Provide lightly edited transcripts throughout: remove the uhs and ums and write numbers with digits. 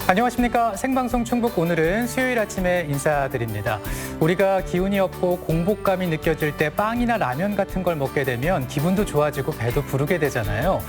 안녕하십니까. 생방송 충북, 오늘은 수요일 아침에 인사드립니다. 우리가 기운이 없고 공복감이 느껴질 때 빵이나 라면 같은 걸 먹게 되면 기분도 좋아지고 배도 부르게 되잖아요.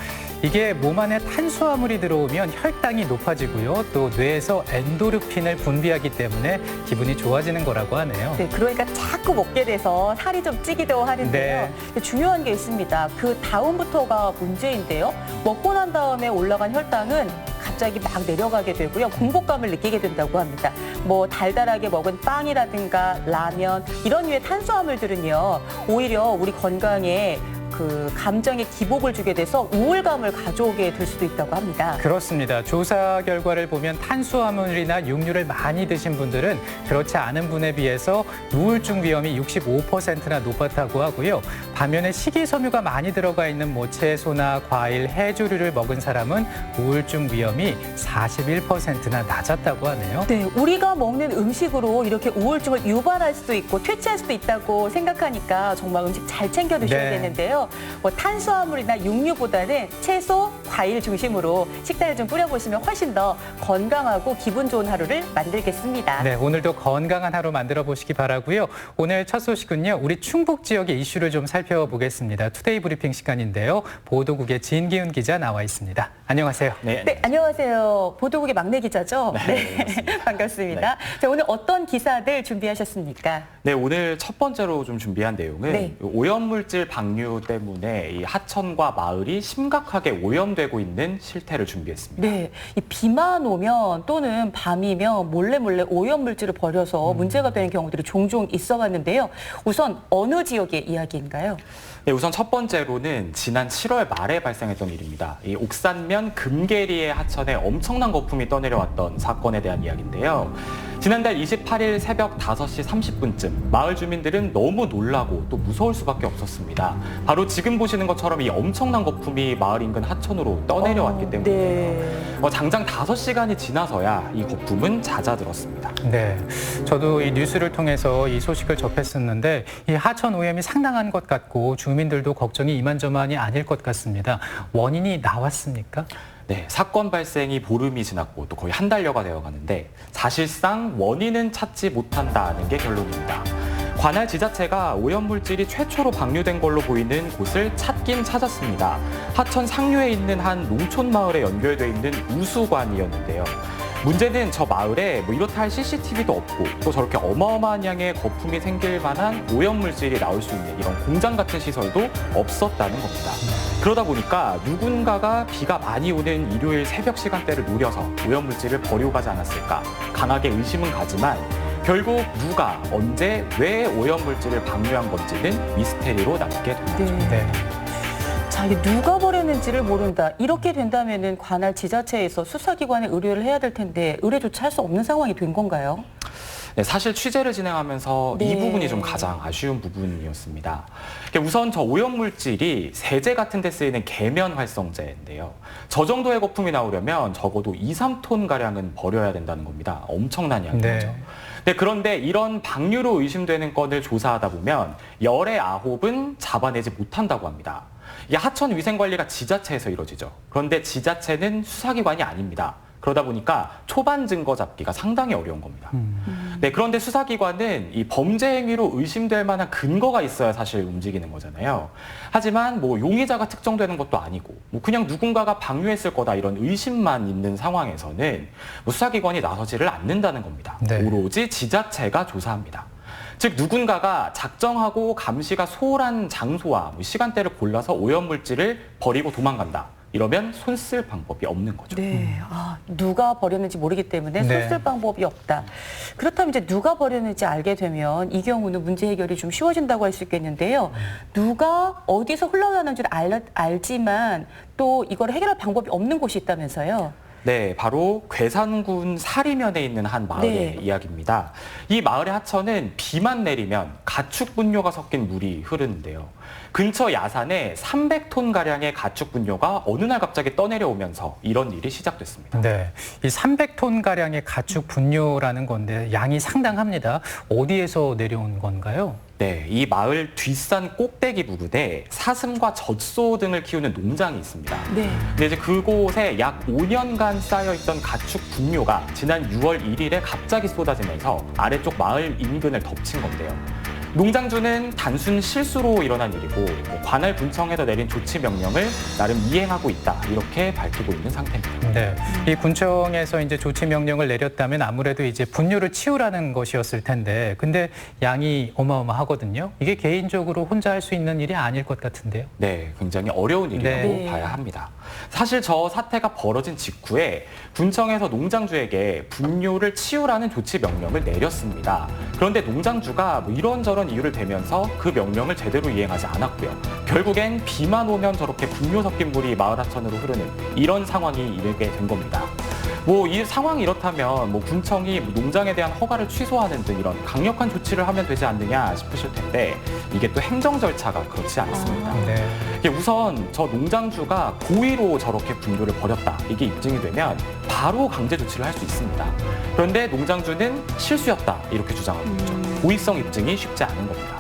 이게 몸 안에 탄수화물이 들어오면 혈당이 높아지고요. 또 뇌에서 엔도르핀을 분비하기 때문에 기분이 좋아지는 거라고 하네요. 네, 그러니까 자꾸 먹게 돼서 살이 좀 찌기도 하는데요. 네. 중요한 게 있습니다. 그 다음부터가 문제인데요. 먹고 난 다음에 올라간 혈당은 갑자기 막 내려가게 되고요. 공복감을 느끼게 된다고 합니다. 뭐 달달하게 먹은 빵이라든가 라면 이런 류의 탄수화물들은요. 오히려 우리 건강에 그 감정에 기복을 주게 돼서 우울감을 가져오게 될 수도 있다고 합니다. 그렇습니다. 조사 결과를 보면 탄수화물이나 육류를 많이 드신 분들은 그렇지 않은 분에 비해서 우울증 위험이 65%나 높았다고 하고요. 반면에 식이섬유가 많이 들어가 있는 뭐 채소나 과일, 해조류를 먹은 사람은 우울증 위험이 41%나 낮았다고 하네요. 네, 우리가 먹는 음식으로 이렇게 우울증을 유발할 수도 있고 퇴치할 수도 있다고 생각하니까 정말 음식 잘 챙겨 드셔야 되는데요. 뭐 탄수화물이나 육류보다는 채소, 과일 중심으로 식단을 좀 뿌려보시면 훨씬 더 건강하고 기분 좋은 하루를 만들겠습니다. 네, 오늘도 건강한 하루 만들어 보시기 바라고요. 오늘 첫 소식은요. 우리 충북 지역의 이슈를 좀 살펴보겠습니다. 투데이 브리핑 시간인데요. 보도국의 진기훈 기자 나와 있습니다. 안녕하세요. 네, 안녕하세요. 보도국의 막내 기자죠? 네, 반갑습니다. 네. 자, 오늘 어떤 기사들 준비하셨습니까? 네, 오늘 첫 번째로 좀 준비한 내용은 오염물질 방류 때문에 이 하천과 마을이 심각하게 오염되고 있는 실태를 준비했습니다. 네, 이 비만 오면 또는 밤이면 몰래 오염물질을 버려서 문제가 되는 경우들이 종종 있어왔는데요. 우선 어느 지역의 이야기인가요? 네, 우선 첫 번째로는 지난 7월 말에 발생했던 일입니다. 이 옥산면 금계리의 하천에 엄청난 거품이 떠내려왔던 사건에 대한 이야기인데요. 지난달 28일 새벽 5시 30분쯤 마을 주민들은 너무 놀라고 또 무서울 수밖에 없었습니다. 바로 지금 보시는 것처럼 이 엄청난 거품이 마을 인근 하천으로 떠내려왔기 때문인데요. 장장 5시간이 지나서야 이 거품은 잦아들었습니다. 네, 저도 이 뉴스를 통해서 이 소식을 접했었는데 이 하천 오염이 상당한 것 같고 주민들도 걱정이 이만저만이 아닐 것 같습니다. 원인이 나왔습니까? 네, 사건 발생이 보름이 지났고 또 거의 한 달여가 되어가는데 사실상 원인은 찾지 못한다는 게 결론입니다. 관할 지자체가 오염물질이 최초로 방류된 걸로 보이는 곳을 찾긴 찾았습니다. 하천 상류에 있는 한 농촌 마을에 연결돼 있는 우수관이었는데요. 문제는 저 마을에 뭐 이렇다 할 CCTV도 없고 또 저렇게 어마어마한 양의 거품이 생길 만한 오염물질이 나올 수 있는 이런 공장 같은 시설도 없었다는 겁니다. 그러다 보니까 누군가가 비가 많이 오는 일요일 새벽 시간대를 노려서 오염물질을 버리고 가지 않았을까 강하게 의심은 가지만 결국 누가, 언제, 왜 오염물질을 방류한 건지는 미스테리로 남게 됩니다. 네. 자, 이게 누가 버렸는지를 모른다. 이렇게 된다면은 관할 지자체에서 수사기관에 의뢰를 해야 될 텐데 의뢰조차 할 수 없는 상황이 된 건가요? 네, 사실 취재를 진행하면서 이 부분이 좀 가장 아쉬운 부분이었습니다. 우선 저 오염물질이 세제 같은 데 쓰이는 계면 활성제인데요. 저 정도의 거품이 나오려면 적어도 2, 3톤가량은 버려야 된다는 겁니다. 엄청난 양이죠. 네, 그런데 이런 방류로 의심되는 건을 조사하다 보면 열의 9은 잡아내지 못한다고 합니다. 이 하천 위생관리가 지자체에서 이루어지죠. 그런데 지자체는 수사기관이 아닙니다. 그러다 보니까 초반 증거 잡기가 상당히 어려운 겁니다. 네, 그런데 수사기관은 이 범죄 행위로 의심될 만한 근거가 있어야 사실 움직이는 거잖아요. 하지만 뭐 용의자가 특정되는 것도 아니고 뭐 그냥 누군가가 방류했을 거다 이런 의심만 있는 상황에서는 뭐 수사기관이 나서지를 않는다는 겁니다. 네. 오로지 지자체가 조사합니다. 즉 누군가가 작정하고 감시가 소홀한 장소와 시간대를 골라서 오염물질을 버리고 도망간다. 이러면 손 쓸 방법이 없는 거죠. 네, 누가 버렸는지 모르기 때문에 손 쓸 방법이 없다. 그렇다면 이제 누가 버렸는지 알게 되면 이 경우는 문제 해결이 좀 쉬워진다고 할 수 있겠는데요. 누가 어디서 흘러나오는지를 알지만 또 이걸 해결할 방법이 없는 곳이 있다면서요. 네, 바로 괴산군 사리면에 있는 한 마을의 이야기입니다. 이 마을의 하천은 비만 내리면 가축 분뇨가 섞인 물이 흐르는데요. 근처 야산에 300톤 가량의 가축 분뇨가 어느 날 갑자기 떠내려오면서 이런 일이 시작됐습니다. 네, 이 300톤 가량의 가축 분뇨라는 건데 양이 상당합니다. 어디에서 내려온 건가요? 네, 이 마을 뒷산 꼭대기 부근에 사슴과 젖소 등을 키우는 농장이 있습니다. 네. 근데 이제 그곳에 약 5년간 쌓여있던 가축 분뇨가 지난 6월 1일에 갑자기 쏟아지면서 아래쪽 마을 인근을 덮친 건데요. 농장주는 단순 실수로 일어난 일이고 관할 군청에서 내린 조치 명령을 나름 이행하고 있다 이렇게 밝히고 있는 상태입니다. 네, 이 군청에서 이제 조치 명령을 내렸다면 아무래도 이제 분뇨를 치우라는 것이었을 텐데, 근데 양이 어마어마하거든요. 이게 개인적으로 혼자 할 수 있는 일이 아닐 것 같은데요. 네, 굉장히 어려운 일이라고 네. 봐야 합니다. 사실 저 사태가 벌어진 직후에 군청에서 농장주에게 분뇨를 치우라는 조치 명령을 내렸습니다. 그런데 농장주가 뭐 이런저런 이유를 대면서 그 명령을 제대로 이행하지 않았고요. 결국엔 비만 오면 저렇게 분뇨 섞인 물이 마을 하천으로 흐르는 이런 상황이 이르게 된 겁니다. 뭐 이 상황이 이렇다면 뭐 군청이 농장에 대한 허가를 취소하는 등 이런 강력한 조치를 하면 되지 않느냐 싶으실 텐데 이게 또 행정 절차가 그렇지 않습니다. 네. 이게 우선 저 농장주가 고의로 저렇게 분뇨를 버렸다 이게 입증이 되면 바로 강제 조치를 할 수 있습니다. 그런데 농장주는 실수였다 이렇게 주장하고 있죠. 고의성 입증이 쉽지 않은 겁니다.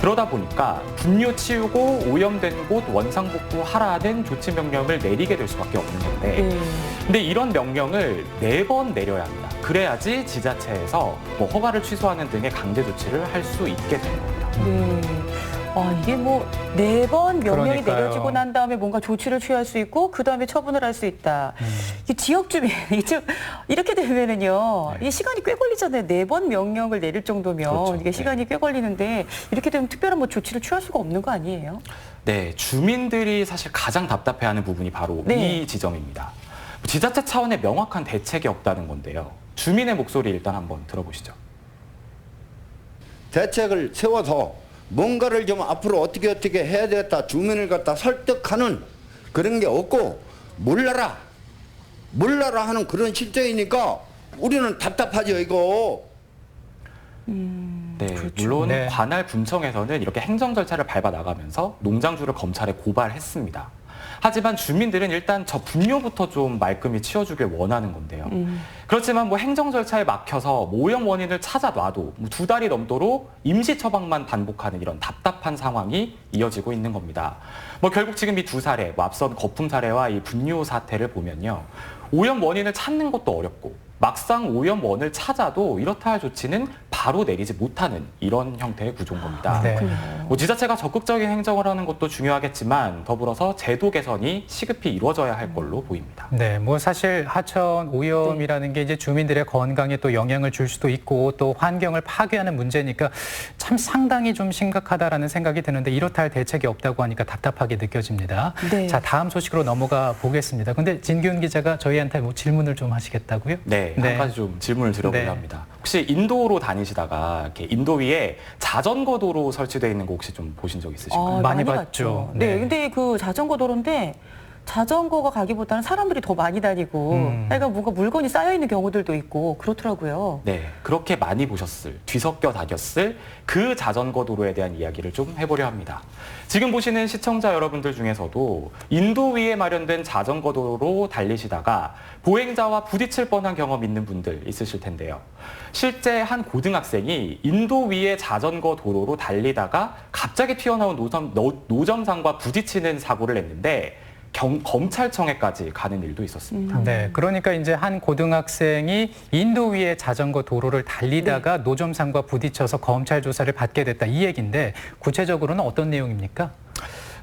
그러다 보니까 분뇨 치우고 오염된 곳 원상복구하라는 조치 명령을 내리게 될 수밖에 없는 건데 네. 근데 이런 명령을 4번 내려야 합니다. 그래야지 지자체에서 뭐 허가를 취소하는 등의 강제 조치를 할 수 있게 되는 겁니다. 네. 이게 뭐 4번 명령이 그러니까요. 내려지고 난 다음에 뭔가 조치를 취할 수 있고 그 다음에 처분을 할 수 있다. 이 지역 주민 이렇게 되면은요, 네. 이 시간이 꽤 걸리잖아요. 4번 명령을 내릴 정도면 그렇죠. 이게 시간이 꽤 걸리는데 이렇게 되면 특별한 뭐 조치를 취할 수가 없는 거 아니에요? 네, 주민들이 사실 가장 답답해하는 부분이 바로 네. 이 지점입니다. 지자체 차원의 명확한 대책이 없다는 건데요. 주민의 목소리 일단 한번 들어보시죠. 대책을 세워서 뭔가를 좀 앞으로 어떻게 해야 되겠다 주민을 갖다 설득하는 그런 게 없고 몰라라 하는 그런 실정이니까 우리는 답답하죠 이거. 네, 그렇죠. 물론 네. 관할 군청에서는 이렇게 행정 절차를 밟아 나가면서 농장주를 검찰에 고발했습니다. 하지만 주민들은 일단 저 분뇨부터 좀 말끔히 치워주길 원하는 건데요. 그렇지만 뭐 행정 절차에 막혀서 오염 원인을 찾아놔도 뭐 2달이 넘도록 임시 처방만 반복하는 이런 답답한 상황이 이어지고 있는 겁니다. 뭐 결국 지금 이 2사례, 뭐 앞선 거품 사례와 이 분뇨 사태를 보면요. 오염 원인을 찾는 것도 어렵고 막상 오염원을 찾아도 이렇다 할 조치는 바로 내리지 못하는 이런 형태의 구조인 겁니다. 네. 뭐 지자체가 적극적인 행정을 하는 것도 중요하겠지만 더불어서 제도 개선이 시급히 이루어져야 할 걸로 보입니다. 네, 뭐 사실 하천 오염이라는 게 이제 주민들의 건강에 또 영향을 줄 수도 있고 또 환경을 파괴하는 문제니까 참 상당히 좀 심각하다라는 생각이 드는데 이렇다 할 대책이 없다고 하니까 답답하게 느껴집니다. 네. 자, 다음 소식으로 넘어가 보겠습니다. 근데 진규은 기자가 저희한테 뭐 질문을 좀 하시겠다고요? 네, 네. 한 가지 좀 질문을 드려보려 네. 합니다. 혹시 인도로 다니시다가 이렇게 인도 위에 자전거 도로 설치되어 있는 거 혹시 좀 보신 적 있으신가요? 많이 봤죠. 네. 네. 근데 그 자전거 도로인데 자전거가 가기보다는 사람들이 더 많이 다니고 그러니까 뭔가 물건이 쌓여 있는 경우들도 있고 그렇더라고요. 네, 그렇게 많이 보셨을, 뒤섞여 다녔을 그 자전거 도로에 대한 이야기를 좀 해보려 합니다. 지금 보시는 시청자 여러분들 중에서도 인도 위에 마련된 자전거 도로로 달리시다가 보행자와 부딪힐 뻔한 경험 있는 분들 있으실 텐데요. 실제 한 고등학생이 인도 위의 자전거 도로로 달리다가 갑자기 튀어나온 노점상과 부딪히는 사고를 냈는데 검찰청에까지 가는 일도 있었습니다. 네, 그러니까 이제 한 고등학생이 인도 위의 자전거 도로를 달리다가 노점상과 부딪혀서 검찰 조사를 받게 됐다 이 얘기인데 구체적으로는 어떤 내용입니까?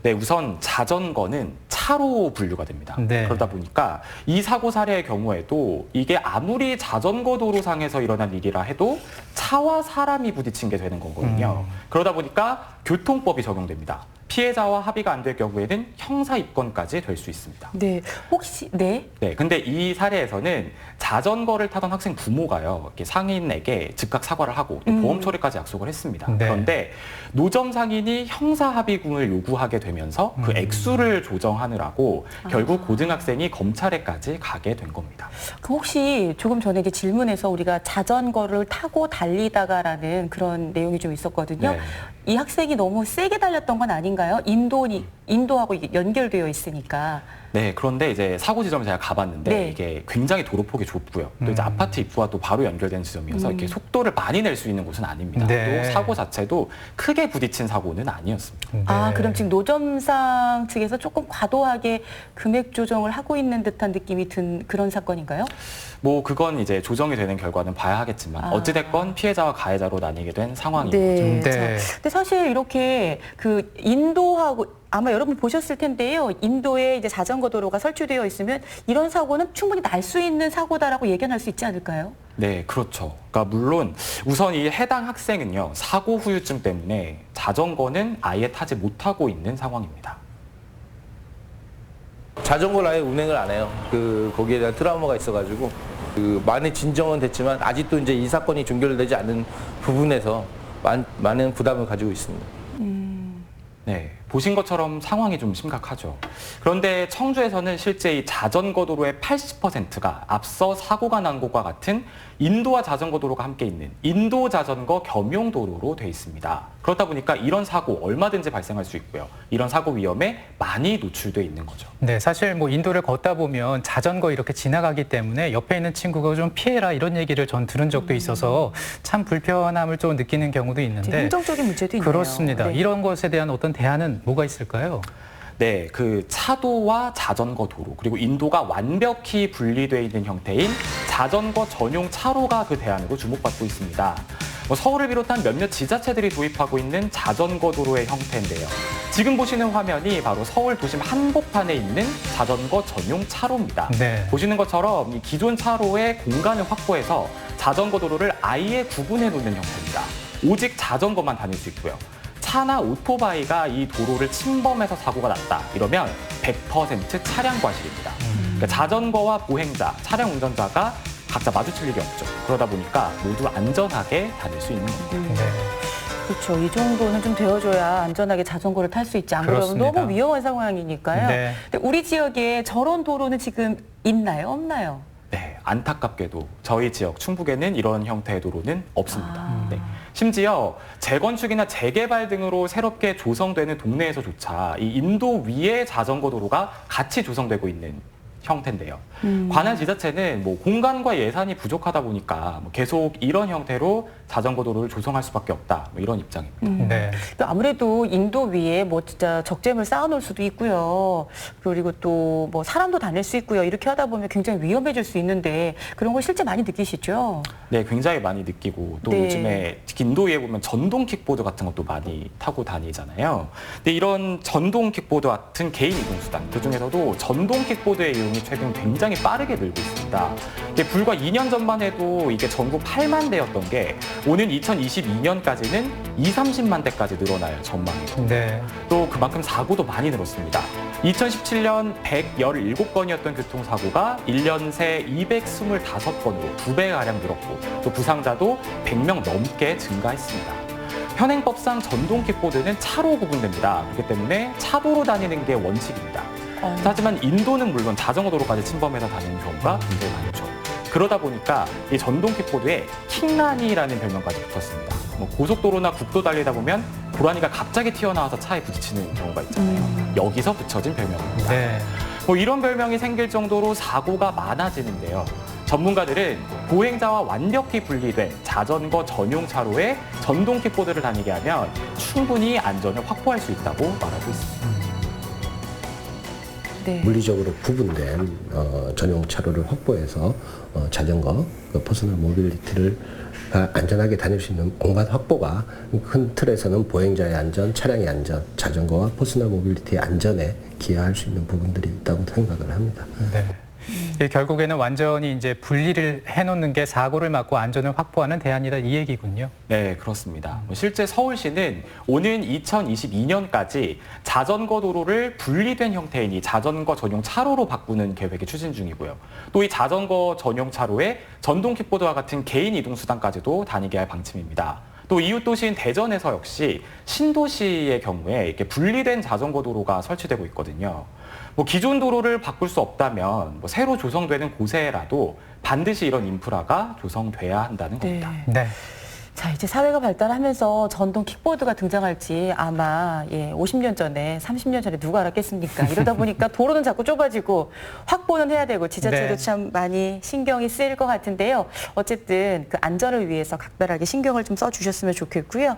네, 우선 자전거는 차로 분류가 됩니다. 네. 그러다 보니까 이 사고 사례의 경우에도 이게 아무리 자전거 도로상에서 일어난 일이라 해도 차와 사람이 부딪힌 게 되는 거거든요. 그러다 보니까 교통법이 적용됩니다. 피해자와 합의가 안 될 경우에는 형사 입건까지 될 수 있습니다. 네. 혹시 네. 네, 근데 이 사례에서는 자전거를 타던 학생 부모가요, 이렇게 상인에게 즉각 사과를 하고 또 보험 처리까지 약속을 했습니다. 네. 그런데 노점 상인이 형사 합의금을 요구하게 되면서 그 액수를 조정하느라고 결국 고등학생이 검찰에까지 가게 된 겁니다. 그 혹시 조금 전에 이제 질문에서 우리가 자전거를 타고 달리다가라는 그런 내용이 좀 있었거든요. 네. 이 학생이 너무 세게 달렸던 건 아닌가요? 인도하고 이게 연결되어 있으니까. 네, 그런데 이제 사고 지점을 제가 가봤는데 네. 이게 굉장히 도로폭이 좁고요. 또 이제 아파트 입구와 또 바로 연결된 지점이어서 이렇게 속도를 많이 낼 수 있는 곳은 아닙니다. 네. 또 사고 자체도 크게 부딪힌 사고는 아니었습니다. 아, 네. 그럼 지금 노점상 측에서 조금 과도하게 금액 조정을 하고 있는 듯한 느낌이 든 그런 사건인가요? 뭐 그건 이제 조정이 되는 결과는 봐야 하겠지만 아. 어찌됐건 피해자와 가해자로 나뉘게 된 상황인 거죠. 네. 네. 자, 근데 사실 이렇게 그 인도하고 아마 여러분 보셨을 텐데요. 인도에 이제 자전거 도로가 설치되어 있으면 이런 사고는 충분히 날 수 있는 사고다라고 예견할 수 있지 않을까요? 네, 그렇죠. 그러니까 물론 우선 이 해당 학생은요, 사고 후유증 때문에 자전거는 아예 타지 못하고 있는 상황입니다. 자전거를 아예 운행을 안 해요. 거기에 대한 트라우마가 있어가지고 많이 진정은 됐지만 아직도 이제 이 사건이 종결되지 않은 부분에서 많은 부담을 가지고 있습니다. 네, 보신 것처럼 상황이 좀 심각하죠. 그런데 청주에서는 실제 이 자전거 도로의 80%가 앞서 사고가 난 곳과 같은 인도와 자전거 도로가 함께 있는 인도 자전거 겸용 도로로 돼 있습니다. 그렇다 보니까 이런 사고 얼마든지 발생할 수 있고요. 이런 사고 위험에 많이 노출돼 있는 거죠. 네, 사실 뭐 인도를 걷다 보면 자전거 이렇게 지나가기 때문에 옆에 있는 친구가 좀 피해라 이런 얘기를 전 들은 적도 있어서 참 불편함을 좀 느끼는 경우도 있는데 행정적인 문제도 있네요. 그렇습니다. 네. 이런 것에 대한 어떤 대안은 뭐가 있을까요? 네, 그 차도와 자전거 도로 그리고 인도가 완벽히 분리되어 있는 형태인 자전거 전용 차로가 그 대안으로 주목받고 있습니다. 서울을 비롯한 몇몇 지자체들이 도입하고 있는 자전거 도로의 형태인데요. 지금 보시는 화면이 바로 서울 도심 한복판에 있는 자전거 전용 차로입니다. 네. 보시는 것처럼 이 기존 차로의 공간을 확보해서 자전거 도로를 아예 구분해 놓는 형태입니다. 오직 자전거만 다닐 수 있고요. 차나 오토바이가 이 도로를 침범해서 사고가 났다. 이러면 100% 차량 과실입니다. 그러니까 자전거와 보행자, 차량 운전자가 각자 마주칠 일이 없죠. 그러다 보니까 모두 안전하게 다닐 수 있는 겁니다. 네. 그렇죠. 이 정도는 좀 되어줘야 안전하게 자전거를 탈 수 있지. 안 그러면 그렇습니다. 너무 위험한 상황이니까요. 네. 근데 우리 지역에 저런 도로는 지금 있나요? 없나요? 네, 안타깝게도 저희 지역 충북에는 이런 형태의 도로는 없습니다. 아. 네. 심지어 재건축이나 재개발 등으로 새롭게 조성되는 동네에서조차 이 인도 위에 자전거 도로가 같이 조성되고 있는 형태인데요. 관할 지자체는 뭐 공간과 예산이 부족하다 보니까 뭐 계속 이런 형태로 자전거 도로를 조성할 수밖에 없다. 뭐 이런 입장입니다. 네. 또 아무래도 인도 위에 뭐 진짜 적재물 쌓아놓을 수도 있고요. 그리고 또 뭐 사람도 다닐 수 있고요. 이렇게 하다 보면 굉장히 위험해질 수 있는데 그런 걸 실제 많이 느끼시죠? 네, 굉장히 많이 느끼고 또 네. 요즘에 특히 인도 위에 보면 전동 킥보드 같은 것도 많이 타고 다니잖아요. 근데 이런 전동 킥보드 같은 개인 이동 수단 그중에서도 전동 킥보드의 이용이 최근 굉장히 빠르게 늘고 있습니다. 이게 불과 2년 전만 해도 이게 전국 8만 대였던 게 오는 2022년까지는 30만 대까지 늘어날 전망이고 네. 또 그만큼 사고도 많이 늘었습니다. 2017년 117건이었던 교통사고가 1년 새 225건으로 2배가량 늘었고 또 부상자도 100명 넘게 증가했습니다. 현행법상 전동 킥보드는 차로 구분됩니다. 그렇기 때문에 차도로 다니는 게 원칙입니다. 하지만 인도는 물론 자전거 도로까지 침범해서 다니는 경우가 굉장히 많죠. 그러다 보니까 이 전동 킥보드에 킹란이라는 별명까지 붙었습니다. 뭐 고속도로나 국도 달리다 보면 고라니가 갑자기 튀어나와서 차에 부딪히는 경우가 있잖아요. 여기서 붙여진 별명입니다. 네. 뭐 이런 별명이 생길 정도로 사고가 많아지는데요. 전문가들은 보행자와 완벽히 분리된 자전거 전용 차로에 전동 킥보드를 다니게 하면 충분히 안전을 확보할 수 있다고 말하고 있습니다. 네. 물리적으로 구분된 전용 차로를 확보해서 자전거, 퍼스널 모빌리티를 안전하게 다닐 수 있는 공간 확보가 큰 틀에서는 보행자의 안전, 차량의 안전, 자전거와 퍼스널 모빌리티의 안전에 기여할 수 있는 부분들이 있다고 생각을 합니다. 네. 결국에는 완전히 이제 분리를 해놓는 게 사고를 막고 안전을 확보하는 대안이다 이 얘기군요. 네, 그렇습니다. 실제 서울시는 오는 2022년까지 자전거 도로를 분리된 형태인 이 자전거 전용 차로로 바꾸는 계획이 추진 중이고요. 또 이 자전거 전용 차로에 전동 킥보드와 같은 개인 이동 수단까지도 다니게 할 방침입니다. 또 이웃 도시인 대전에서 역시 신도시의 경우에 이렇게 분리된 자전거 도로가 설치되고 있거든요. 뭐 기존 도로를 바꿀 수 없다면 뭐 새로 조성되는 곳에라도 반드시 이런 인프라가 조성돼야 한다는 겁니다. 네. 자, 이제 사회가 발달하면서 전동 킥보드가 등장할지 아마 50년 전에, 30년 전에 누가 알았겠습니까? 이러다 보니까 도로는 자꾸 좁아지고 확보는 해야 되고 지자체도 네. 참 많이 신경이 쓰일 것 같은데요. 어쨌든 그 안전을 위해서 각별하게 신경을 좀 써주셨으면 좋겠고요.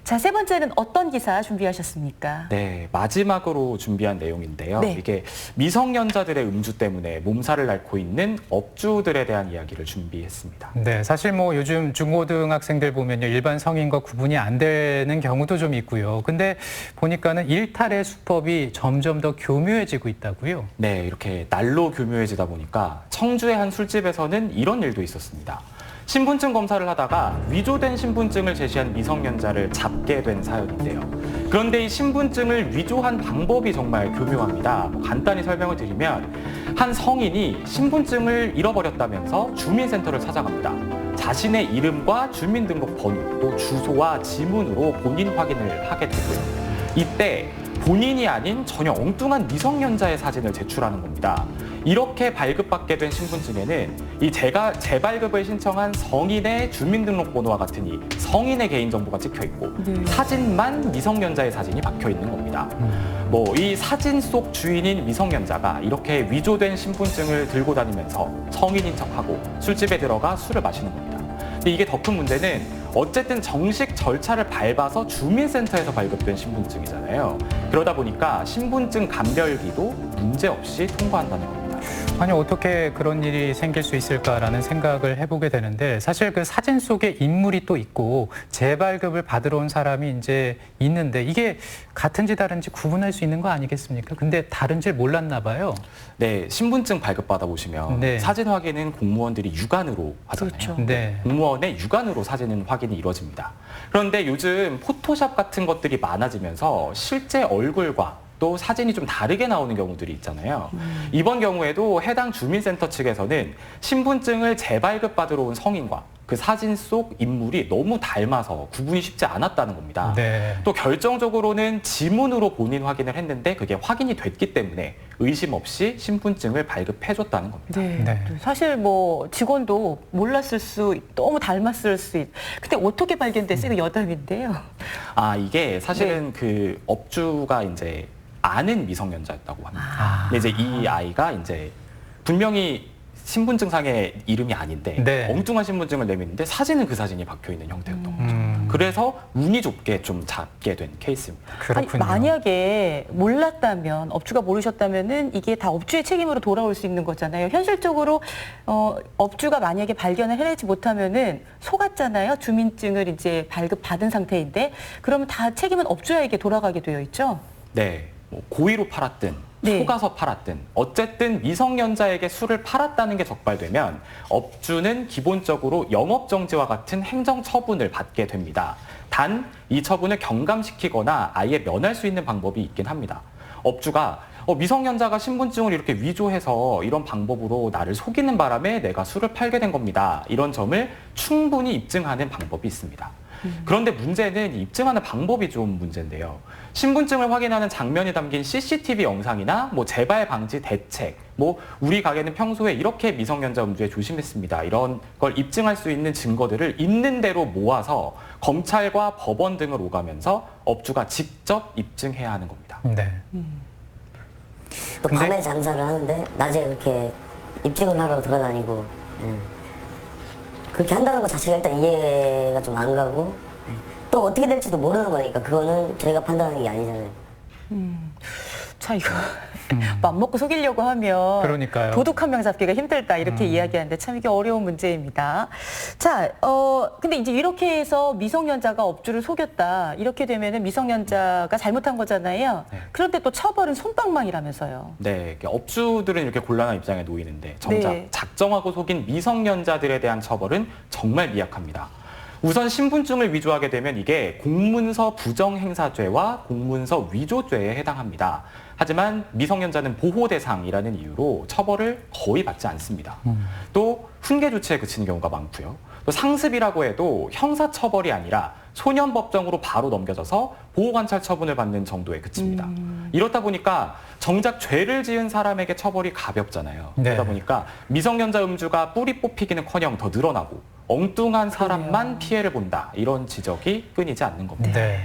자, 세 번째는 어떤 기사 준비하셨습니까? 네, 마지막으로 준비한 내용인데요. 네. 이게 미성년자들의 음주 때문에 몸살을 앓고 있는 업주들에 대한 이야기를 준비했습니다. 네, 사실 뭐 요즘 중고등학생들 보면요, 일반 성인과 구분이 안 되는 경우도 좀 있고요. 근데 보니까는 일탈의 수법이 점점 더 교묘해지고 있다고요. 네, 이렇게 날로 교묘해지다 보니까 청주의 한 술집에서는 이런 일도 있었습니다. 신분증 검사를 하다가 위조된 신분증을 제시한 미성년자를 잡게 된 사연인데요. 그런데 이 신분증을 위조한 방법이 정말 교묘합니다. 간단히 설명을 드리면 한 성인이 신분증을 잃어버렸다면서 주민센터를 찾아갑니다. 자신의 이름과 주민등록번호, 또 주소와 지문으로 본인 확인을 하게 되고요. 이때 본인이 아닌 전혀 엉뚱한 미성년자의 사진을 제출하는 겁니다. 이렇게 발급받게 된 신분증에는 이 재발급을 신청한 성인의 주민등록번호와 같은 이 성인의 개인정보가 찍혀 있고 사진만 미성년자의 사진이 박혀 있는 겁니다. 뭐 이 사진 속 주인인 미성년자가 이렇게 위조된 신분증을 들고 다니면서 성인인 척하고 술집에 들어가 술을 마시는 겁니다. 근데 이게 더 큰 문제는 어쨌든 정식 절차를 밟아서 주민센터에서 발급된 신분증이잖아요. 그러다 보니까 신분증 감별기도 문제없이 통과한다는 겁니다. 아니, 어떻게 그런 일이 생길 수 있을까라는 생각을 해보게 되는데, 사실 그 사진 속에 인물이 또 있고 재발급을 받으러 온 사람이 이제 있는데, 이게 같은지 다른지 구분할 수 있는 거 아니겠습니까? 근데 다른지 몰랐나 봐요. 네, 신분증 발급받아 보시면 네. 사진 확인은 공무원들이 육안으로 하잖아요. 그렇죠. 네. 공무원의 육안으로 사진 확인이 이루어집니다. 그런데 요즘 포토샵 같은 것들이 많아지면서 실제 얼굴과 또 사진이 좀 다르게 나오는 경우들이 있잖아요. 이번 경우에도 해당 주민센터 측에서는 신분증을 재발급받으러 온 성인과 그 사진 속 인물이 너무 닮아서 구분이 쉽지 않았다는 겁니다. 네. 또 결정적으로는 지문으로 본인 확인을 했는데 그게 확인이 됐기 때문에 의심 없이 신분증을 발급해줬다는 겁니다. 네. 네. 사실 뭐 직원도 몰랐을 너무 닮았을 수 근데 어떻게 발견됐어요? 이거 여담인데요. 아, 이게 사실은 그 업주가 이제 아는 미성년자였다고 합니다. 근데 이제 이 아이가 이제 분명히 신분증상의 이름이 아닌데 네. 엉뚱한 신분증을 내밀는데 사진은 그 사진이 박혀 있는 형태였던 거죠. 음. 그래서 운이 좋게 좀 잡게 된 케이스입니다. 그렇군요. 아니, 만약에 몰랐다면, 업주가 모르셨다면은 이게 다 업주의 책임으로 돌아올 수 있는 거잖아요. 현실적으로 업주가 만약에 발견을 해내지 못하면은 속았잖아요. 주민증을 이제 발급받은 상태인데, 그러면 다 책임은 업주에게 돌아가게 되어 있죠. 네, 뭐 고의로 팔았든 네. 속아서 팔았든 어쨌든 미성년자에게 술을 팔았다는 게 적발되면 업주는 기본적으로 영업정지와 같은 행정처분을 받게 됩니다. 단 이 처분을 경감시키거나 아예 면할 수 있는 방법이 있긴 합니다. 업주가 미성년자가 신분증을 이렇게 위조해서 이런 방법으로 나를 속이는 바람에 내가 술을 팔게 된 겁니다. 이런 점을 충분히 입증하는 방법이 있습니다. 그런데 문제는 입증하는 방법이 좀 문제인데요. 신분증을 확인하는 장면이 담긴 CCTV 영상이나 뭐 재발 방지 대책, 뭐 우리 가게는 평소에 이렇게 미성년자 음주에 조심했습니다. 이런 걸 입증할 수 있는 증거들을 있는 대로 모아서 검찰과 법원 등을 오가면서 업주가 직접 입증해야 하는 겁니다. 네. 또 근데- 밤에 장사를 하는데 낮에 그렇게 입증을 하러 돌아다니고 그렇게 한다는 것 자체가 일단 이해가 좀 안 가고 또 어떻게 될지도 모르는 거니까 그거는 저희가 판단하는 게 아니잖아요. 자, 이거 맘먹고 속이려고 하면 그러니까요. 도둑 한 명 잡기가 힘들다 이렇게 이야기하는데 참 이게 어려운 문제입니다. 자, 근데 이제 이렇게 해서 미성년자가 업주를 속였다 이렇게 되면은 미성년자가 잘못한 거잖아요. 네. 그런데 또 처벌은 솜방망이라면서요. 네, 이렇게 업주들은 이렇게 곤란한 입장에 놓이는데 정작 네. 작정하고 속인 미성년자들에 대한 처벌은 정말 미약합니다. 우선 신분증을 위조하게 되면 이게 공문서 부정행사죄와 공문서 위조죄에 해당합니다. 하지만 미성년자는 보호 대상이라는 이유로 처벌을 거의 받지 않습니다. 또 훈계 조치에 그치는 경우가 많고요. 또 상습이라고 해도 형사 처벌이 아니라 소년법정으로 바로 넘겨져서 보호관찰 처분을 받는 정도에 그칩니다. 이렇다 보니까 정작 죄를 지은 사람에게 처벌이 가볍잖아요. 네. 그러다 보니까 미성년자 음주가 뿌리 뽑히기는커녕 더 늘어나고 엉뚱한 사람만 피해를 본다. 이런 지적이 끊이지 않는 겁니다. 네.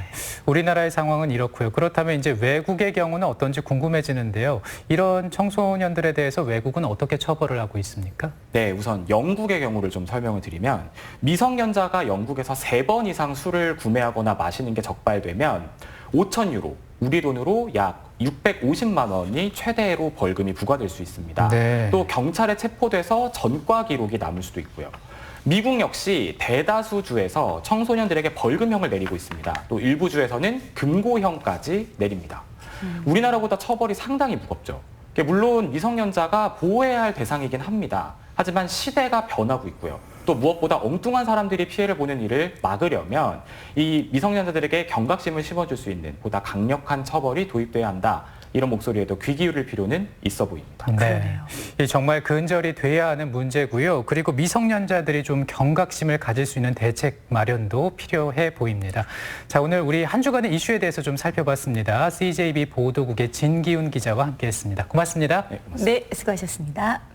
우리나라의 상황은 이렇고요. 그렇다면 이제 외국의 경우는 어떤지 궁금해지는데요. 이런 청소년들에 대해서 외국은 어떻게 처벌을 하고 있습니까? 네, 우선 영국의 경우를 좀 설명을 드리면 미성년자가 영국에서 3번 이상 술을 구매하거나 마시는 게 적발되면 5,000유로, 우리 돈으로 약 650만 원이 최대로 벌금이 부과될 수 있습니다. 네. 또 경찰에 체포돼서 전과 기록이 남을 수도 있고요. 미국 역시 대다수 주에서 청소년들에게 벌금형을 내리고 있습니다. 또 일부 주에서는 금고형까지 내립니다. 우리나라보다 처벌이 상당히 무겁죠. 물론 미성년자가 보호해야 할 대상이긴 합니다. 하지만 시대가 변하고 있고요. 또 무엇보다 엉뚱한 사람들이 피해를 보는 일을 막으려면 이 미성년자들에게 경각심을 심어줄 수 있는 보다 강력한 처벌이 도입돼야 한다. 이런 목소리에도 귀 기울일 필요는 있어 보입니다. 네. 이 정말 근절이 돼야 하는 문제고요. 그리고 미성년자들이 좀 경각심을 가질 수 있는 대책 마련도 필요해 보입니다. 자, 오늘 우리 한 주간의 이슈에 대해서 좀 살펴봤습니다. CJB 보도국의 진기훈 기자와 함께했습니다. 고맙습니다. 네, 고맙습니다. 네, 수고하셨습니다.